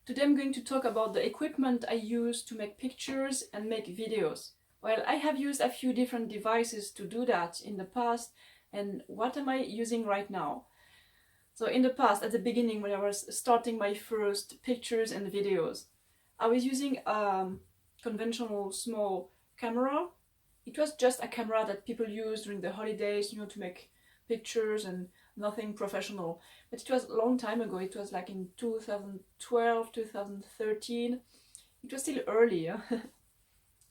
Today I'm going to talk about the equipment I use to make pictures and make videos. Well, I have used a few different devices to do that in the past, and what am I using right now? So in the past, at the beginning when I was starting my first pictures and videos, I was using a conventional small camera. It was just a camera that people use during the holidays, to make pictures and nothing professional. But it was a long time ago. It was like in 2012, 2013. It was still early.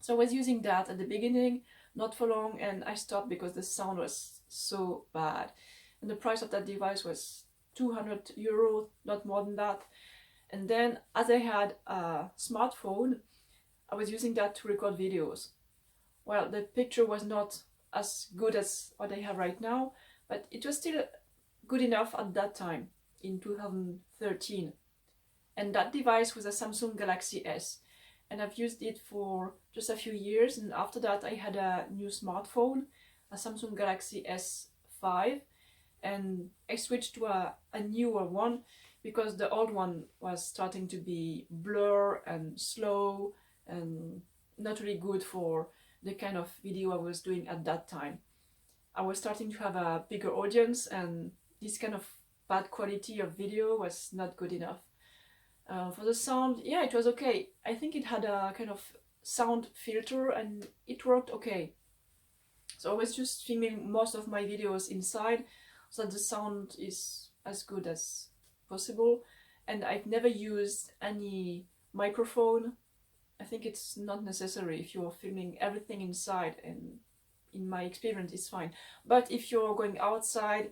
So I was using that at the beginning, not for long, and I stopped because the sound was so bad. And the price of that device was €200, not more than that. And then as I had a smartphone, I was using that to record videos. Well, the picture was not as good as what I have right now, but it was still good enough at that time, in 2013. And that device was a Samsung Galaxy S. And I've used it for just a few years, and after that I had a new smartphone, a Samsung Galaxy S5, and I switched to a newer one because the old one was starting to be blur and slow and not really good for the kind of video I was doing at that time. I was starting to have a bigger audience, and this kind of bad quality of video was not good enough. For the sound, yeah, it was okay. I think it had a kind of sound filter and it worked okay. So I was just filming most of my videos inside so that the sound is as good as possible. And I've never used any microphone. I think it's not necessary if you're filming everything inside, and in my experience it's fine. But if you're going outside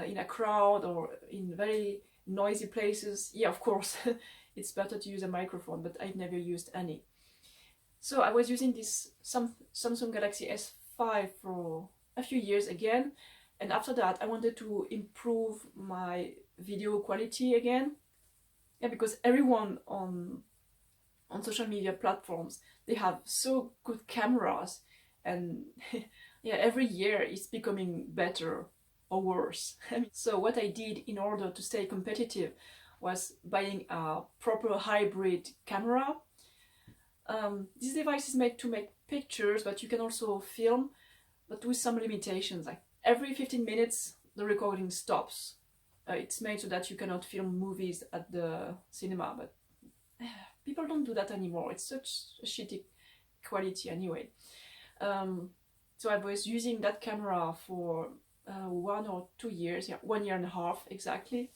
in a crowd or in very noisy places, yeah, of course it's better to use a microphone, but I've never used any. So I was using this Samsung Galaxy S5 for a few years again, and after that I wanted to improve my video quality again. Yeah, because everyone on social media platforms, they have so good cameras, and yeah, every year it's becoming better or worse. So what I did in order to stay competitive was buying a proper hybrid camera. This device is made to make pictures, but you can also film, but with some limitations. Like every 15 minutes the recording stops. It's made so that you cannot film movies at the cinema, but people don't do that anymore. It's such a shitty quality anyway. So I was using that camera for 1 or 2 years, yeah, 1 year and a half exactly.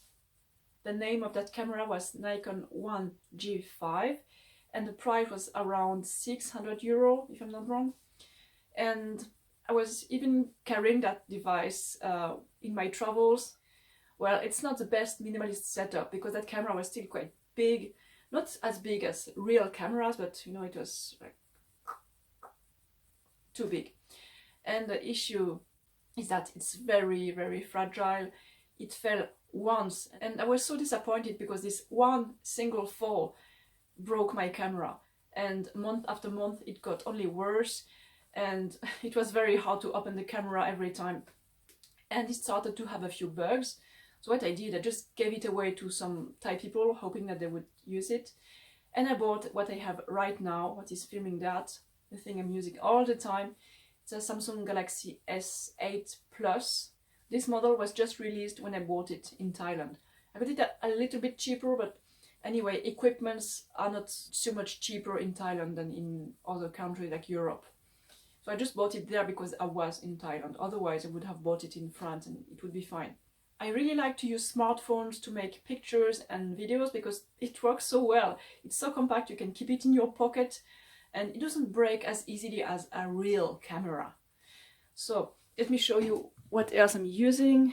The name of that camera was Nikon 1G5, and the price was around €600, if I'm not wrong. And I was even carrying that device in my travels. Well, it's not the best minimalist setup because that camera was still quite big. Not as big as real cameras, but it was like too big. And the issue is that it's very, very fragile. It fell once, and I was so disappointed because this one single fall broke my camera, and month after month it got only worse, and it was very hard to open the camera every time, and it started to have a few bugs. So what I did, I just gave it away to some Thai people, hoping that they would use it. And I bought what I have right now, what is filming that, the thing I'm using all the time. It's a Samsung Galaxy S8 Plus. This model was just released when I bought it in Thailand. I got it a little bit cheaper, but anyway, equipments are not so much cheaper in Thailand than in other countries like Europe. So I just bought it there because I was in Thailand. Otherwise I would have bought it in France and it would be fine. I really like to use smartphones to make pictures and videos because it works so well. It's so compact, you can keep it in your pocket, and it doesn't break as easily as a real camera. So let me show you what else I'm using.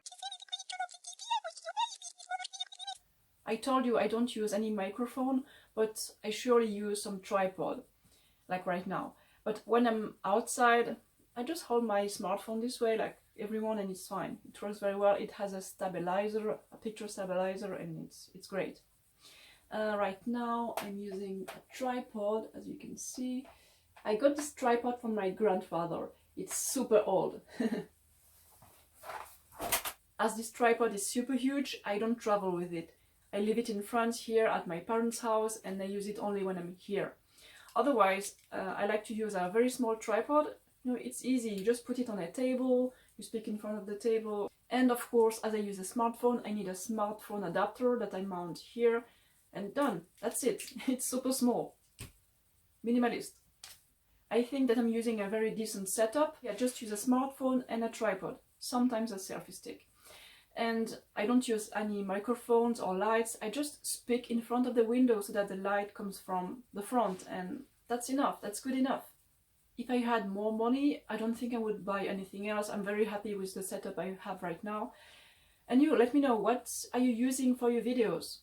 I told you I don't use any microphone, but I surely use some tripod, like right now. But when I'm outside, I just hold my smartphone this way, like everyone, and it's fine. It works very well. It has a stabilizer, a picture stabilizer, and it's great. Right now I'm using a tripod, as you can see. I got this tripod from my grandfather. It's super old. As this tripod is super huge, I don't travel with it. I leave it in France here at my parents' house, and I use it only when I'm here. Otherwise, I like to use a very small tripod. You know, it's easy, you just put it on a table, you speak in front of the table. And of course, as I use a smartphone, I need a smartphone adapter that I mount here, and done. That's it. It's super small. Minimalist. I think that I'm using a very decent setup. I just use a smartphone and a tripod, sometimes a selfie stick. And I don't use any microphones or lights. I just speak in front of the window so that the light comes from the front, and that's enough. That's good enough. If I had more money, I don't think I would buy anything else. I'm very happy with the setup I have right now. And you, let me know, what are you using for your videos?